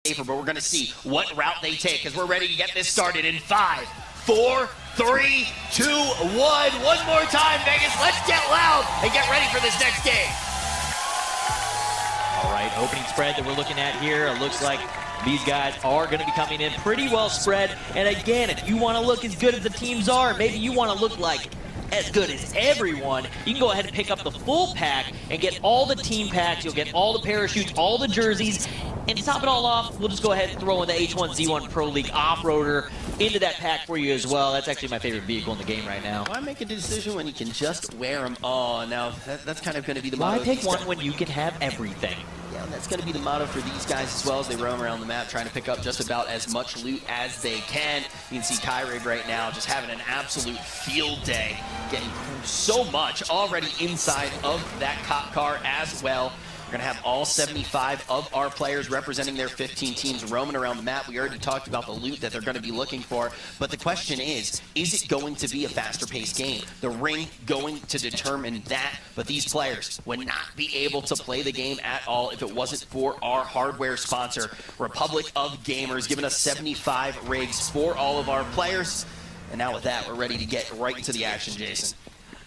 safer, but we're going to see what route they take as we're ready to get this started in 5, 4, 3, 2, 1. One more time, Vegas. Let's get loud and get ready for this next game. All right, opening spread that we're looking at here. It looks like these guys are going to be coming in pretty well spread. And again, if you want to look as good as the teams are, maybe you want to look like as good as everyone, you can go ahead and pick up the full pack and get all the team packs. You'll get all the parachutes, all the jerseys. And to top it all off, we'll just go ahead and throw in the H1Z1 Pro League off-roader into that pack for you as well. That's actually my favorite vehicle in the game right now. Why make a decision when you can just wear them all? Now, that's kind of going to be the motto. Why take one when you can have everything? Yeah, and that's going to be the motto for these guys as well as they roam around the map trying to pick up just about as much loot as they can. You can see Kyrig right now just having an absolute field day, getting so much already inside of that cop car as well. We're going to have all 75 of our players representing their 15 teams roaming around the map. We already talked about the loot that they're going to be looking for, but the question is it going to be a faster-paced game? The ring going to determine that, but these players would not be able to play the game at all if it wasn't for our hardware sponsor, Republic of Gamers, giving us 75 rigs for all of our players. And now with that, we're ready to get right into the action, Jason.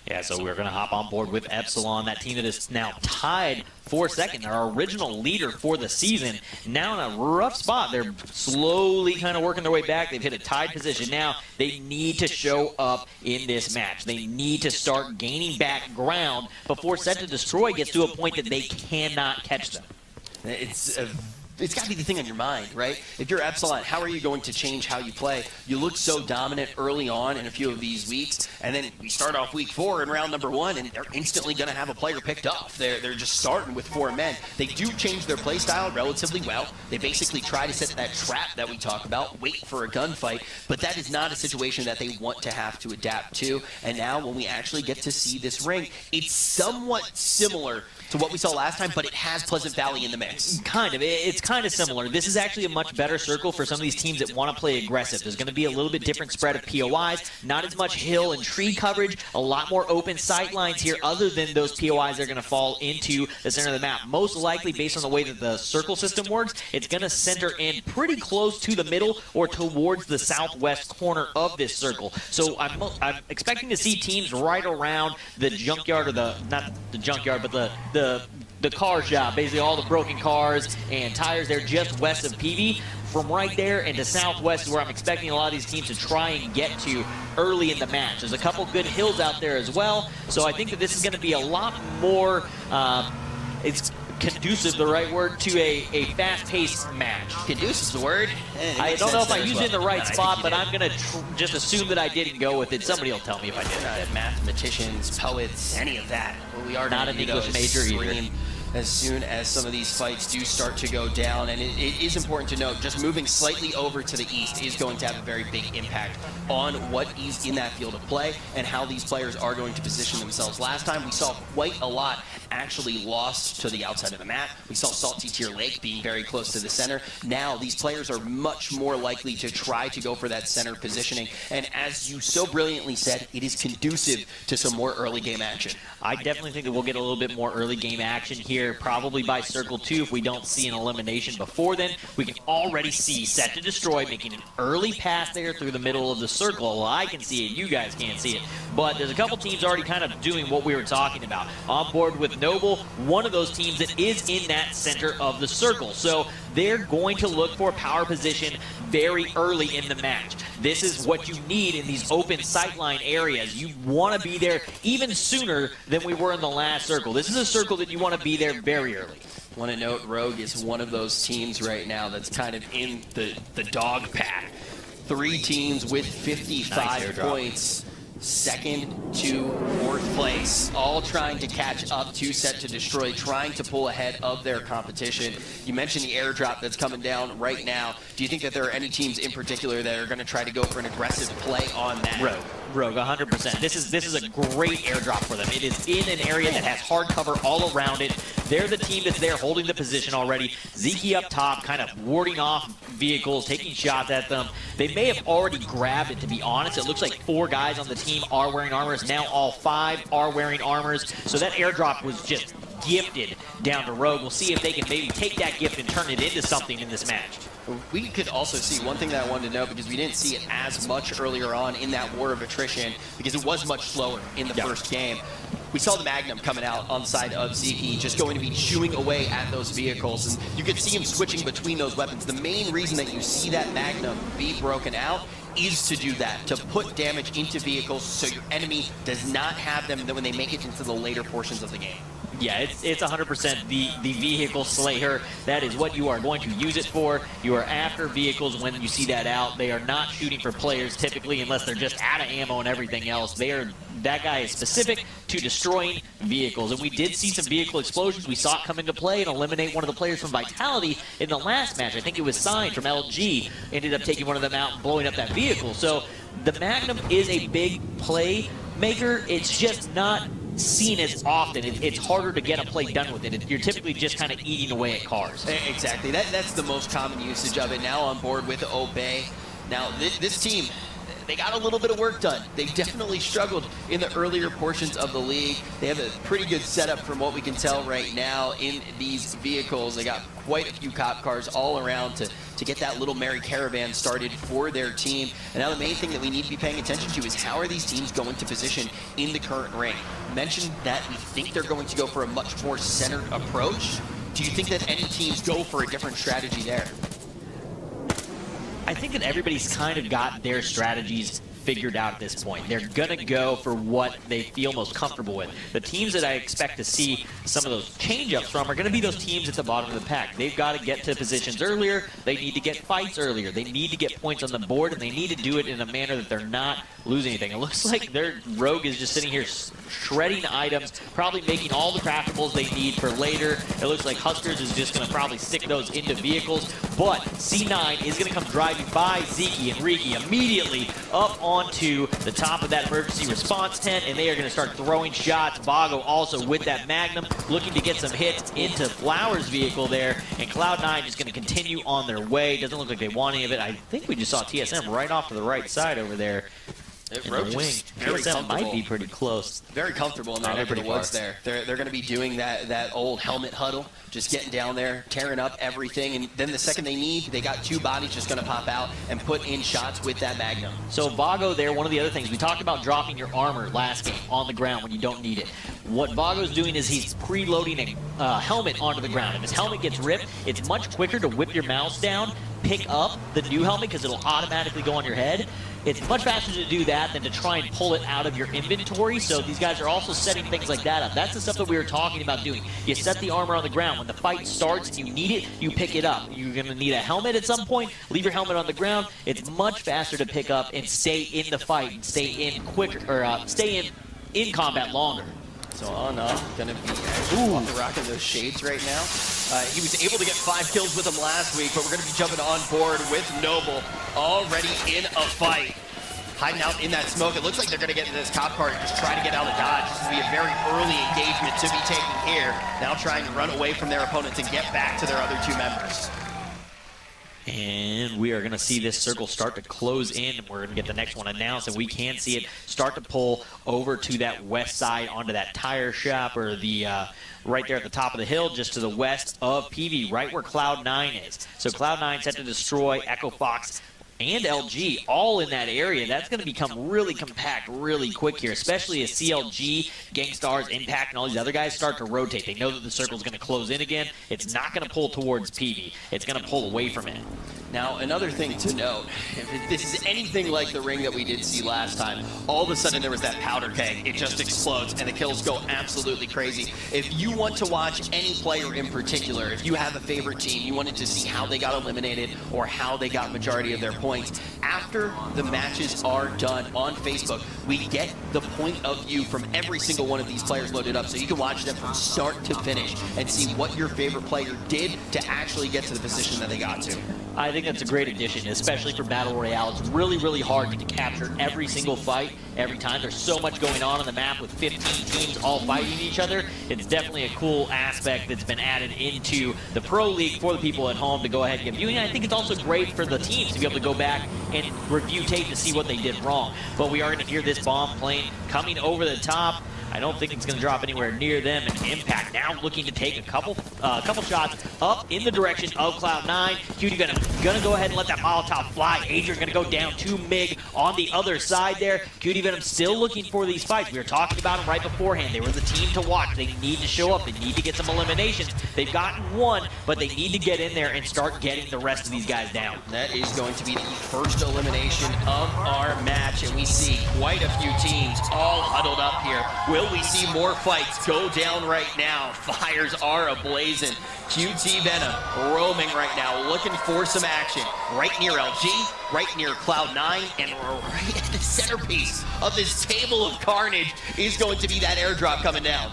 Yeah, so we're going to hop on board with Epsilon, that team that is now tied for second, our original leader for the season. Now in a rough spot. They're slowly kind of working their way back. They've hit a tied position now. They need to show up in this match. They need to start gaining back ground before Set to Destroy gets to a point that they cannot catch them. It's got to be the thing on your mind, right? If you're Epsilon, how are you going to change how you play? You look so dominant early on in a few of these weeks, and then we start off week 4 in round number 1, and they're instantly going to have a player picked off. They're just starting with 4 men. They do change their play style relatively well. They basically try to set that trap that we talk about, wait for a gunfight, but that is not a situation that they want to have to adapt to. And now when we actually get to see this ring, it's somewhat similar to what we saw last time, but it has Pleasant Valley in the mix. Kind of. It's kind of similar. This is actually a much better circle for some of these teams that want to play aggressive. There's going to be a little bit different spread of POIs, not as much hill and tree coverage, a lot more open sight lines here other than those POIs that are going to fall into the center of the map. Most likely, based on the way that the circle system works, it's going to center in pretty close to the middle or towards the southwest corner of this circle. So I'm expecting to see teams right around the junkyard, or not the junkyard, but the car shop, basically all the broken cars and tires there just west of PV. From right there into southwest is where I'm expecting a lot of these teams to try and get to early in the match. There's a couple good hills out there as well, so I think that this is going to be a lot more, it's conducive, the right word, to a fast-paced match. Conducive is the word. I don't know if I used it in the right spot, but I'm going to just assume that I didn't go with it. Somebody will tell me if I did. Mathematicians, poets, any of that. Well, we are not an English major either. As soon as some of these fights do start to go down, and it is important to note, just moving slightly over to the east is going to have a very big impact on what is in that field of play and how these players are going to position themselves. Last time we saw quite a lot actually lost to the outside of the map. We saw Salty Tier Lake being very close to the center. Now these players are much more likely to try to go for that center positioning, and as you so brilliantly said, it is conducive to some more early game action. I definitely think that we'll get a little bit more early game action here, probably by Circle 2. If we don't see an elimination before then, we can already see Set to Destroy making an early pass there through the middle of the circle. Well, I can see it, you guys can't see it. But there's a couple teams already kind of doing what we were talking about. On board with Noble, one of those teams that is in that center of the circle. So they're going to look for power position very early in the match. This is what you need in these open sightline areas. You want to be there even sooner than we were in the last circle. This is a circle that you want to be there very early. I want to note Rogue is one of those teams right now that's kind of in the dog pack. 3 teams with 55 points. Second to 4th place, all trying to catch up to Set to Destroy, trying to pull ahead of their competition. You mentioned the airdrop that's coming down right now. Do you think that there are any teams in particular that are going to try to go for an aggressive play on that? Rogue, 100%. This is a great airdrop for them. It is in an area that has hard cover all around it. They're the team that's there holding the position already. Zeke up top, kind of warding off vehicles, taking shots at them. They may have already grabbed it, to be honest. It looks like 4 guys on the team are wearing armors. Now all 5 are wearing armors. So that airdrop was just gifted down to Rogue. We'll see if they can maybe take that gift and turn it into something in this match. We could also see one thing that I wanted to know, because we didn't see it as much earlier on in that war of attrition, because it was much slower in the first game. We saw the Magnum coming out on the side of Zeke, just going to be chewing away at those vehicles, and you could see him switching between those weapons. The main reason that you see that Magnum be broken out is to do that, to put damage into vehicles so your enemy does not have them when they make it into the later portions of the game. Yeah, it's 100% the vehicle slayer. That is what you are going to use it for. You are after vehicles when you see that out. They are not shooting for players typically unless they're just out of ammo and everything else. That guy is specific to destroying vehicles. And we did see some vehicle explosions. We saw it come into play and eliminate one of the players from Vitality in the last match. I think it was Signed from LG. Ended up taking one of them out and blowing up that vehicle. So the Magnum is a big play maker. It's just not seen as often. It's harder to get a play done with it. You're typically just kind of eating away at cars. Exactly. That's the most common usage of it. Now on board with Obey. Now this team, they got a little bit of work done. They definitely struggled in the earlier portions of the league. They have a pretty good setup from what we can tell right now in these vehicles. They got quite a few cop cars all around to get that little merry caravan started for their team. And now the main thing that we need to be paying attention to is how are these teams going to position in the current ring. Mentioned that we think they're going to go for a much more centered approach. Do you think that any teams go for a different strategy there? I think that everybody's kind of got their strategies figured out at this point. They're going to go for what they feel most comfortable with. The teams that I expect to see some of those change-ups from are going to be those teams at the bottom of the pack. They've got to get to positions earlier. They need to get fights earlier. They need to get points on the board, and they need to do it in a manner that they're not losing anything. It looks like their Rogue is just sitting here shredding items, probably making all the craftables they need for later. It looks like Huskers is just going to probably stick those into vehicles, but C9 is going to come driving by Zeke and Riki immediately up onto the top of that emergency response tent, and they are going to start throwing shots. Vago also with that Magnum looking to get some hits into Flowers' vehicle there, and Cloud9 is going to continue on their way. Doesn't look like they want any of it. I think we just saw TSM right off to the right side over there. In the wing. TSM might be pretty close. Very comfortable in that neck of the woods there. They're going to be doing that old helmet huddle, just getting down there, tearing up everything, and then the second they need, they got two bodies just going to pop out and put in shots with that Magnum. So Vago there, one of the other things, we talked about dropping your armor last game on the ground when you don't need it. What Vago's doing is he's preloading a helmet onto the ground. If his helmet gets ripped, it's much quicker to whip your mouse down, pick up the new helmet because it'll automatically go on your head. It's much faster to do that than to try and pull it out of your inventory, so these guys are also setting things like that up. That's the stuff that we were talking about doing. You set the armor on the ground. When the fight starts and you need it, you pick it up. You're going to need a helmet at some point. Leave your helmet on the ground. It's much faster to pick up and stay in the fight and stay in quicker, or stay in combat longer. So on up, gonna be rocking those shades right now. He was able to get 5 kills with him last week, but we're gonna be jumping on board with Noble already in a fight. Hiding out in that smoke. It looks like they're gonna get into this cop car and just try to get out of dodge. This will be a very early engagement to be taken here. Now trying to run away from their opponents and get back to their other two members. And we are going to see this circle start to close in. We're going to get the next one announced, and we can see it start to pull over to that west side onto that tire shop, or the right there at the top of the hill, just to the west of PV, right where Cloud9 is. So Cloud9 set to destroy Echo Fox and LG all in that area. That's going to become really compact really quick here, especially as CLG, Gangstars, Impact, and all these other guys start to rotate. They know that the circle's going to close in again. It's not going to pull towards PV. It's going to pull away from it. Now, another thing to note, if this is anything like the ring that we did see last time, all of a sudden there was that powder keg. It just explodes, and the kills go absolutely crazy. If you want to watch any player in particular, if you have a favorite team, you wanted to see how they got eliminated or how they got majority of their points, after the matches are done on Facebook, we get the point of view from every single one of these players loaded up, so you can watch them from start to finish and see what your favorite player did to actually get to the position that they got to. I think that's a great addition, especially for Battle Royale. It's really, really hard to capture every single fight every time. There's so much going on the map with 15 teams all fighting each other. It's definitely a cool aspect that's been added into the Pro League for the people at home to go ahead and get viewing. I think it's also great for the teams to be able to go back and review tape to see what they did wrong. But we are going to hear this bomb plane coming over the top. I don't think it's going to drop anywhere near them. And Impact now looking to take a couple shots up in the direction of Cloud9. Cutie Venom going to go ahead and let that Molotov fly. Adrian going to go down to MiG on the other side there. Cutie Venom still looking for these fights. We were talking about them right beforehand. They were the team to watch. They need to show up. They need to get some eliminations. They've gotten one, but they need to get in there and start getting the rest of these guys down. That is going to be the first elimination of our match, and we see quite a few teams all huddled up here. Will we see more fights go down right now? Fires are ablazing. QT Venom roaming right now, looking for some action. Right near LG, right near Cloud9, and right at the centerpiece of this table of carnage is going to be that airdrop coming down.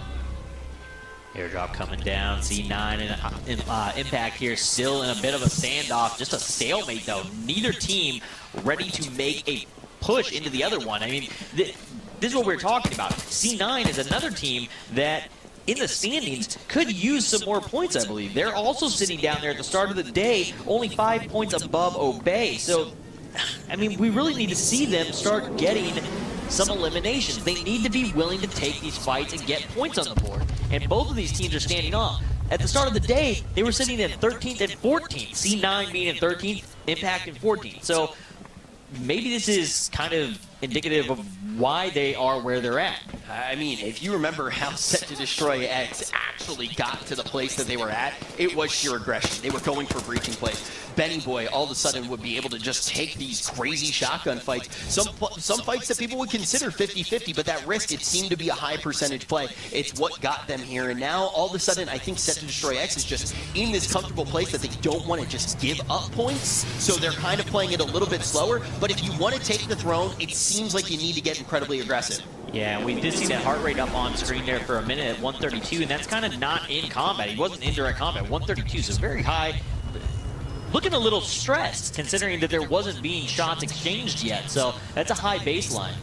Airdrop coming down. C9 and Impact here still in a bit of a standoff. Just a stalemate, though. Neither team ready to make a push into the other one. I mean, this is what we're talking about. C9 is another team that, in the standings, could use some more points, I believe. They're also sitting down there at the start of the day, only 5 points above Obey. So, I mean, we really need to see them start getting some eliminations. They need to be willing to take these fights and get points on the board. And both of these teams are standing off. At the start of the day, they were sitting in 13th and 14th. C9 being in 13th, Impact in 14th. So maybe this is kind of indicative of why they are where they're at. I mean, if you remember how Set to Destroy X actually got to the place that they were at, it was sheer aggression. They were going for breaching plays. Benny Boy all of a sudden would be able to just take these crazy shotgun fights. Some fights that people would consider 50-50, but that risk, it seemed to be a high percentage play. It's what got them here. And now, all of a sudden, I think Set to Destroy X is just in this comfortable place that they don't want to just give up points. So they're kind of playing it a little bit slower. But if you want to take the throne, it seems like you need to get incredibly aggressive. Yeah, and we did see that heart rate up on screen there for a minute at 132, and that's kind of not in combat. He wasn't in direct combat. 132 so very high. Looking a little stressed, considering that there wasn't being shots exchanged yet. So that's a high baseline.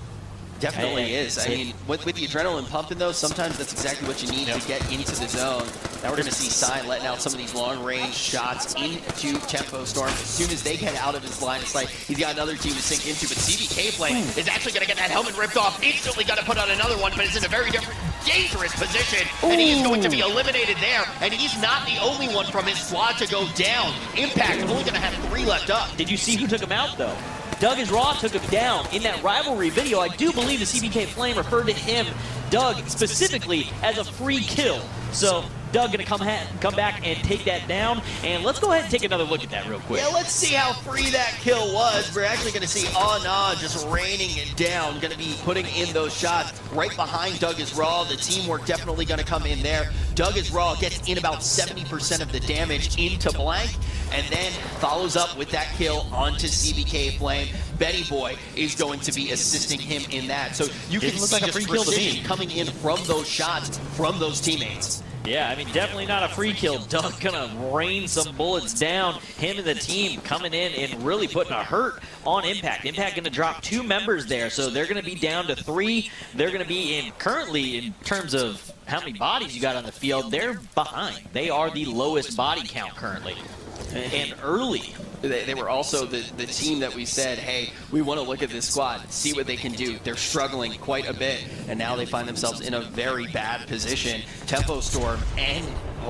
Definitely is. I mean, with the adrenaline pumping, though, sometimes that's exactly what you need to get into the zone. Now we're going to see Sign letting out some of these long-range shots into Tempo Storm. As soon as they get out of his line of sight, he's got another team to sink into. But CBK Flame is actually going to get that helmet ripped off. Instantly got to put on another one, but it's in a very different, dangerous position. And he is going to be eliminated there. And he's not the only one from his squad to go down. Impact only going to have 3 left up. Did you see who took him out, though? Doug is Raw took him down in that rivalry video. I do believe the CBK Flame referred to him, Doug, specifically as a free kill. So Doug going to come back and take that down. And let's go ahead and take another look at that real quick. Yeah, let's see how free that kill was. We're actually going to see Nah just raining it down. Going to be putting in those shots right behind Doug is Raw. The teamwork definitely going to come in there. Doug is Raw gets in about 70% of the damage into Blank, and then follows up with that kill onto CBK Flame. Benny Boy is going to be assisting him in that. So you can see like a free kill coming in from those shots from those teammates. Yeah, I mean, definitely not a free kill. Doug gonna rain some bullets down. Him and the team coming in and really putting a hurt on Impact. Impact gonna drop 2 members there, so they're gonna be down to 3. They're gonna be in currently, in terms of how many bodies you got on the field, they're behind. They are the lowest body count currently. And early. They were also the team that we said, hey, we want to look at this squad, see what they can do. They're struggling quite a bit, and now they find themselves in a very bad position. Tempo Storm and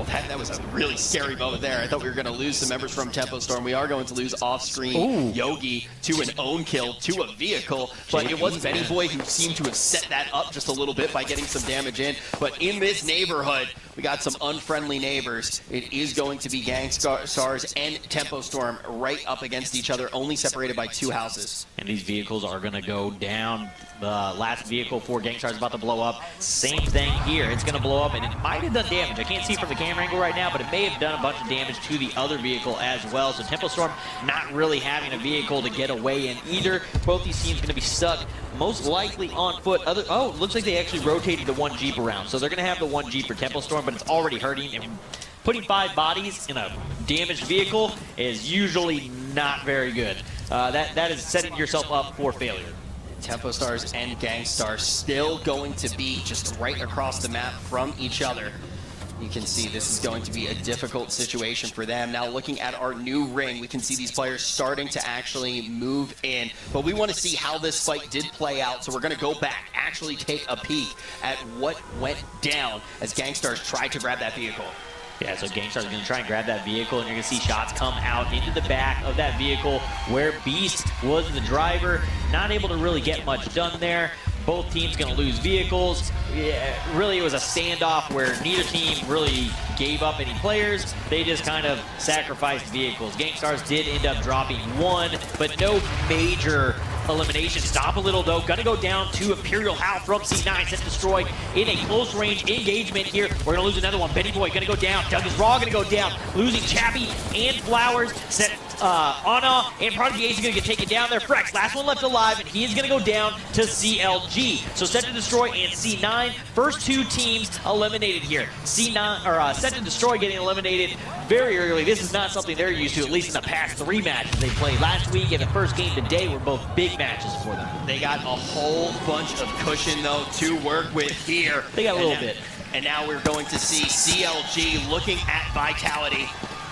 that was a really scary moment there. I thought we were going to lose some members from Tempo Storm. We are going to lose off-screen Yogi to an own kill to a vehicle, but it was Benny Boy who seemed to have set that up just a little bit by getting some damage in. But in this neighborhood, we got some unfriendly neighbors. It is going to be Gangstars and Tempo Storm right up against each other, only separated by 2 houses. And these vehicles are going to go down. The last vehicle for Gangstars is about to blow up. Same thing here. It's going to blow up, and it might have done damage. I can't see from the camera angle right now, but it may have done a bunch of damage to the other vehicle as well. So Tempo Storm not really having a vehicle to get away in either. Both these teams going to be stuck most likely on foot. Looks like they actually rotated the 1 Jeep around. So they're going to have the 1 Jeep for Tempo Storm, but it's already hurting. And putting 5 bodies in a damaged vehicle is usually not very good. That is setting yourself up for failure. Tempo Stars and Gangstars still going to be just right across the map from each other. You can see this is going to be a difficult situation for them. Now looking at our new ring, we can see these players starting to actually move in. But we want to see how this fight did play out. So we're going to go back, actually take a peek at what went down as Gangstars tried to grab that vehicle. Yeah, so Gangstar's going to try and grab that vehicle, and you're going to see shots come out into the back of that vehicle where Beast was the driver. Not able to really get much done there. Both teams going to lose vehicles. Yeah, really, it was a standoff where neither team really gave up any players. They just kind of sacrificed vehicles. Gangstars did end up dropping one, but no major elimination. Stop a little, though. Gonna go down to Imperial Howl from C9. Set Destroy in a close range engagement here. We're gonna lose another one. Benny Boy gonna go down. Douglas Raw gonna go down. Losing Chappie and Flowers. Set Anna and Prodigy Ace is gonna get taken down there. Frex, last one left alive, and he is gonna go down to CLG. So Set to Destroy and C9, first two teams eliminated here. C9 or Set to Destroy getting eliminated very early. This is not something they're used to, at least in the past 3 matches they played last week, and the first game today were both big matches for them. They got a whole bunch of cushion, though, to work with here. They got a little bit. And now we're going to see CLG looking at Vitality.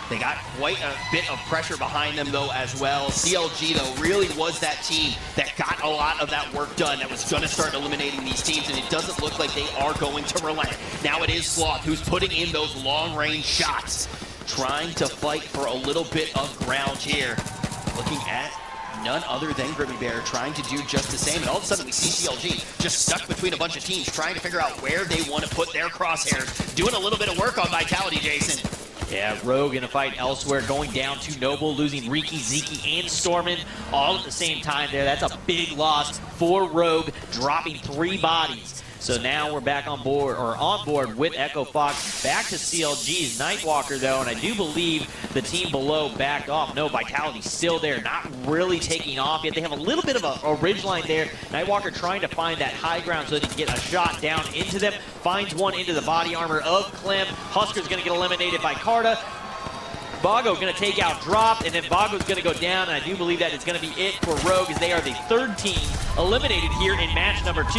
They got quite a bit of pressure behind them, though, as well. CLG, though, really was that team that got a lot of that work done, that was going to start eliminating these teams, and it doesn't look like they are going to relent. Now it is Sloth who's putting in those long-range shots, trying to fight for a little bit of ground here. Looking at none other than Grimmy Bear, trying to do just the same, and all of a sudden we see CLG just stuck between a bunch of teams, trying to figure out where they want to put their crosshairs, doing a little bit of work on Vitality, Jason. Yeah, Rogue in a fight elsewhere, going down to Noble, losing Riki, Zeke, and Stormin all at the same time there. That's a big loss for Rogue, dropping 3 bodies. So now we're back on board with Echo Fox. Back to CLG's Nightwalker, though, and I do believe the team below backed off. No, Vitality's still there, not really taking off yet. They have a little bit of a ridgeline there. Nightwalker trying to find that high ground so that he can get a shot down into them. Finds one into the body armor of Clem. Husker's going to get eliminated by Carta. Vago going to take out Drop, and then Vago's going to go down, and I do believe that is going to be it for Rogue, as they are the 3rd team eliminated here in match number 2.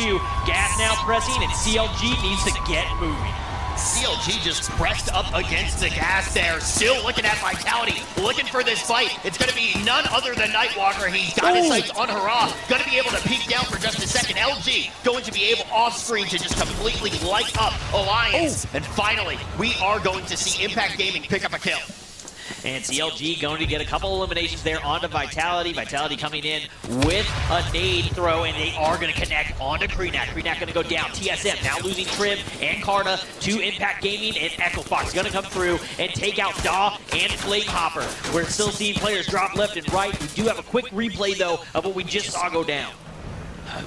Gas now pressing, and CLG needs to get moving. CLG just pressed up against the gas there, still looking at Vitality, looking for this fight. It's going to be none other than Nightwalker. He's got his sights on Hurrah, going to be able to peek down for just a second. LG going to be able off-screen to just completely light up Alliance. And finally, we are going to see Impact Gaming pick up a kill. And CLG going to get a couple eliminations there onto Vitality. Vitality coming in with a nade throw, and they are going to connect onto Kreenak. Kreenak going to go down. TSM now losing Trib and Carta to Impact Gaming, and Echo Fox going to come through and take out Daw and Flame Hopper. We're still seeing players drop left and right. We do have a quick replay, though, of what we just saw go down.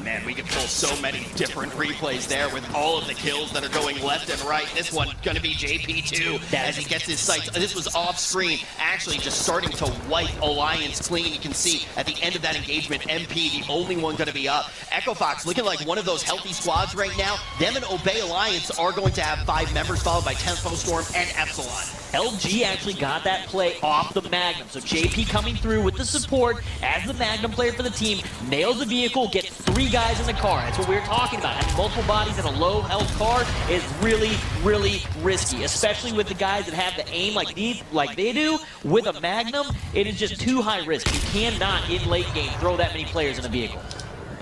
Man, we could pull so many different replays there with all of the kills that are going left and right. This one going to be JP2 as he gets his sights. This was off screen, actually just starting to wipe Alliance clean. You can see at the end of that engagement, MP, the only one going to be up. Echo Fox looking like one of those healthy squads right now. Them and Obey Alliance are going to have 5 members, followed by Tempo Storm and Epsilon. LG actually got that play off the Magnum. So JP coming through with the support as the Magnum player for the team, nails the vehicle, gets 3 guys in the car. That's what we were talking about. Having multiple bodies in a low health car is really, really risky, especially with the guys that have the aim like they do. With a Magnum, it is just too high risk. You cannot, in late game, throw that many players in a vehicle.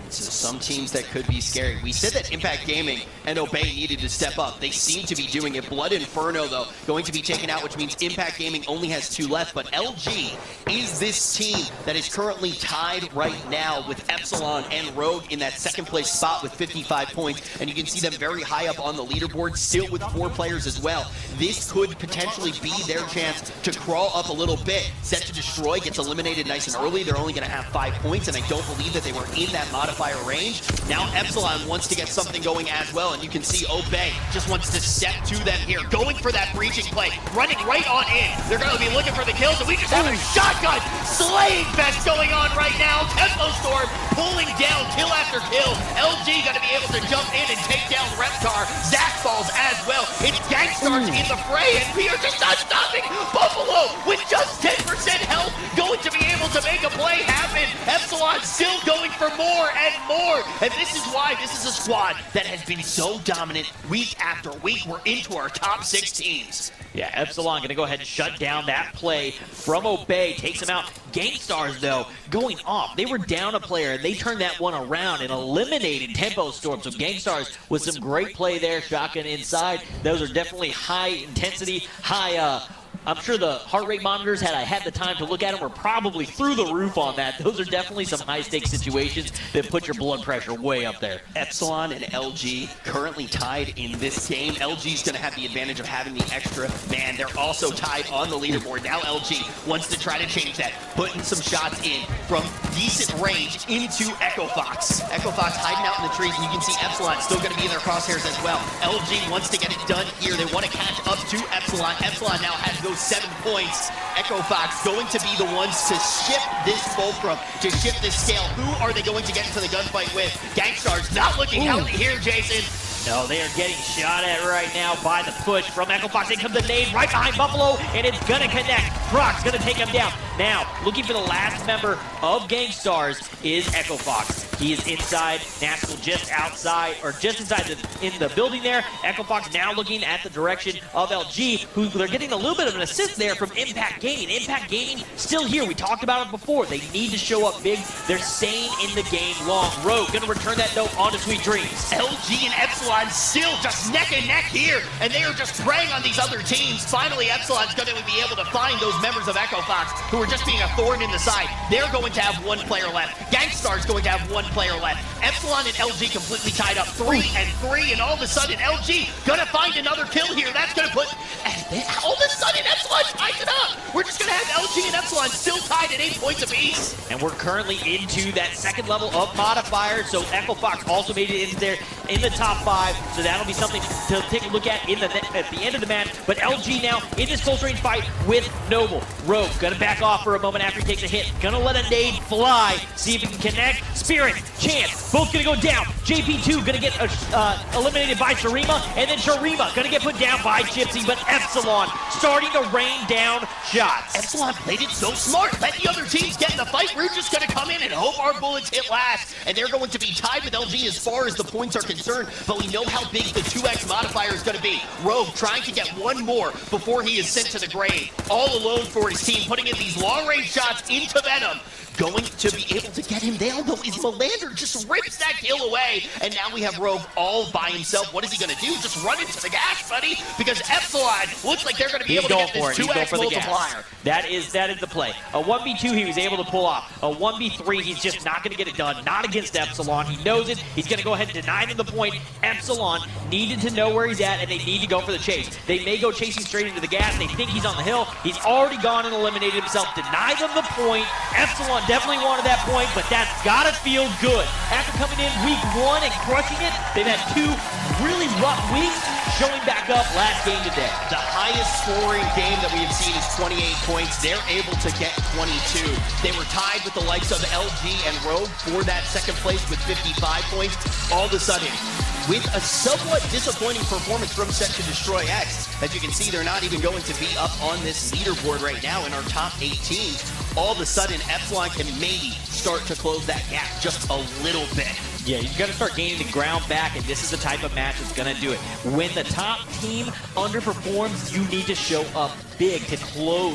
So some teams that could be scary. We said that Impact Gaming and Obey needed to step up. They seem to be doing it. Blood Inferno, though, going to be taken out, which means Impact Gaming only has 2 left. But LG is this team that is currently tied right now with Epsilon and Rogue in that 2nd place spot with 55 points. And you can see them very high up on the leaderboard, still with 4 players as well. This could potentially be their chance to crawl up a little bit. Set to Destroy gets eliminated nice and early. They're only going to have 5 points, and I don't believe that they were in that modifier range. Now Epsilon wants to get something going as well, and you can see Obey just wants to step to them here, going for that breaching play, running right on in. They're going to be looking for the kills, and we just have a shotgun slaying fest going on right now. Tempo Storm pulling down kill after kill. LG going to be able to jump in and take down Reptar. Zach falls as well. It's Gangstars in the fray, and we are just not stopping. Buffalo with just 10% health, going to be able to make a play happen. Epsilon still going for more and more. And this is why this is a squad that has been so dominant week after week. We're into our top 6 teams. Yeah, Epsilon going to go ahead and shut down that play from Obey. Takes him out. Gangstars, though, going off. They were down a player, and they turned that one around and eliminated Tempo Storm. So Gangstars with some great play there. Shotgun inside. Those are definitely high intensity, high I'm sure the heart rate monitors, had I had the time to look at them, were probably through the roof on that. Those are definitely some high-stakes situations that put your blood pressure way up there. Epsilon and LG currently tied in this game. LG's going to have the advantage of having the extra man. They're also tied on the leaderboard. Now LG wants to try to change that, putting some shots in from decent range into Echo Fox. Echo Fox hiding out in the trees, and you can see Epsilon still going to be in their crosshairs as well. LG wants to get it done here. They want to catch up to Epsilon. Epsilon now has those 7 points. Echo Fox going to be the ones to shift this fulcrum, to shift this scale. Who are they going to get into the gunfight with? Gangstars not looking healthy here, Jason. No, they are getting shot at right now by the push from Echo Fox. In comes the nade right behind Buffalo, and it's going to connect. Brock's going to take him down. Now, looking for the last member of Gangstars is Echo Fox. He is inside, Naskell just outside, or just inside in the building there. Echo Fox now looking at the direction of LG, who they're getting a little bit of an assist there from Impact Gaming. Impact Gaming still here. We talked about it before. They need to show up big. They're staying in the game long. Rogue going to return that note onto Sweet Dreams. LG and Epsilon still just neck and neck here, and they are just preying on these other teams. Finally, Epsilon's going to be able to find those members of Echo Fox who are just being a thorn in the side. They're going to have 1 player left. Gangstar's going to have 1 player left. Epsilon and LG completely tied up 3 and 3, and all of a sudden LG gonna find another kill here. That's gonna put, and then all of a sudden Epsilon ties it up. We're just gonna have LG and Epsilon still tied at 8 points apiece. And we're currently into that second level of modifiers. So Echo Fox also made it in there in the top 5. So that'll be something to take a look at at the end of the match. But LG now in this close range fight with Noble. Rogue gonna back off for a moment after he takes a hit. Gonna let a nade fly. See if he can connect. Spirit, Chance, both gonna go down. JP2 gonna get eliminated by Sharima. And then Sharima gonna get put down by Gypsy. But Epsilon starting to rain down shots. Epsilon played it so smart. Let the other teams get in the fight. We're just going to come in and hope our bullets hit last. And they're going to be tied with LG as far as the points are concerned. But we know how big the 2x modifier is going to be. Rogue trying to get 1 more before he is sent to the grave. All alone for his team, putting in these long-range shots into Venom. Going to be able to get him down, though, is Melander just rips that kill away. And now we have Rogue all by himself. What is he going to do? Just run into the gas, buddy, because Epsilon looks like they're going to be able to get this 2x multiplier. That is the play. A 1v2 he was able to pull off. A 1v3 he's just not going to get it done. Not against Epsilon. He knows it. He's going to go ahead and deny them the point. Epsilon needed to know where he's at, and they need to go for the chase. They may go chasing straight into the gas. They think he's on the hill. He's already gone and eliminated himself. Deny them the point. Epsilon definitely wanted that point, but that's gotta feel good. After coming in week 1 and crushing it, they've had 2 really rough weeks, showing back up last game today. The highest scoring game that we have seen is 28 points. They're able to get 22. They were tied with the likes of LG and Rogue for that second place with 55 points. All of a sudden, with a somewhat disappointing performance from Set to Destroy X, as you can see, they're not even going to be up on this leaderboard right now in our top 8 teams. All of a sudden, Epsilon can maybe start to close that gap just a little bit. Yeah, you've got to start gaining the ground back, and this is the type of match that's going to do it. When the top team underperforms, you need to show up big to close